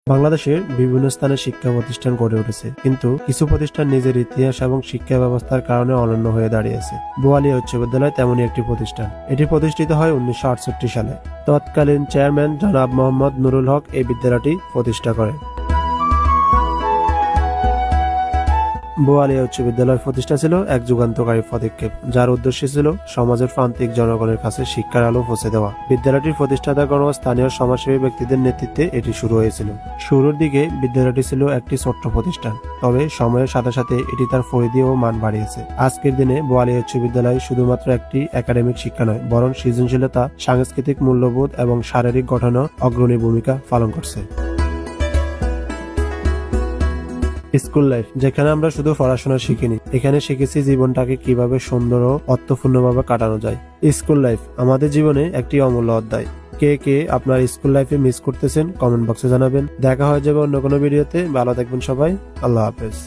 বাংলাদেশের বিভিন্ন স্থানে শিক্ষা প্রতিষ্ঠান গড়ে উঠেছে, কিন্তু কিছু প্রতিষ্ঠান নিজের ইতিহাস এবং শিক্ষা ব্যবস্থার কারণে অনন্য হয়ে দাঁড়িয়েছে। বোয়ালিয়া উচ্চ বিদ্যালয় তেমনই একটি প্রতিষ্ঠান। এটি প্রতিষ্ঠিত হয় 1968 সালে। তৎকালীন চেয়ারম্যান জনাব মোহাম্মদ নুরুল হক এই বিদ্যালয়টি প্রতিষ্ঠা করেন। বোয়ালিয়া উচ্চ বিদ্যালয় প্রতিষ্ঠা ছিল এক যুগান্তকারী পদক্ষেপ, যার উদ্দেশ্য ছিল সমাজের প্রান্তিক জনগণের কাছে শিক্ষার আলো পৌঁছে দেওয়া। বিদ্যালয়টির প্রতিষ্ঠাতাগণ ও স্থানীয় সমাজসেবী ব্যক্তিদের নেতৃত্বে এটি শুরু হয়েছিল। শুরুর দিকে বিদ্যালয়টি ছিল একটি ছোট্ট প্রতিষ্ঠান, তবে সময়ের সাথে সাথে এটি তার পরিধি ও মান বাড়িয়েছে। আজকের দিনে বোয়ালিয়া উচ্চ বিদ্যালয় শুধুমাত্র একটি একাডেমিক শিক্ষা নয়, বরং সৃজনশীলতা, সাংস্কৃতিক মূল্যবোধ এবং শারীরিক গঠনও অগ্রণী ভূমিকা পালন করছে। স্কুল লাইফ, যেখানে আমরা শুধু পড়াশোনা শিখিনি, এখানে শিখেছি জীবনটাকে কিভাবে সুন্দর ও অর্থপূর্ণভাবে কাটানো যায়। স্কুল লাইফ আমাদের জীবনে একটি অমূল্য অধ্যায়। কে কে আপনার স্কুল লাইফে মিস করতেছেন কমেন্ট বক্সে জানাবেন। দেখা হয়ে যাবে অন্য কোনো ভিডিওতে। ভালো থাকবেন সবাই। আল্লাহ হাফেজ।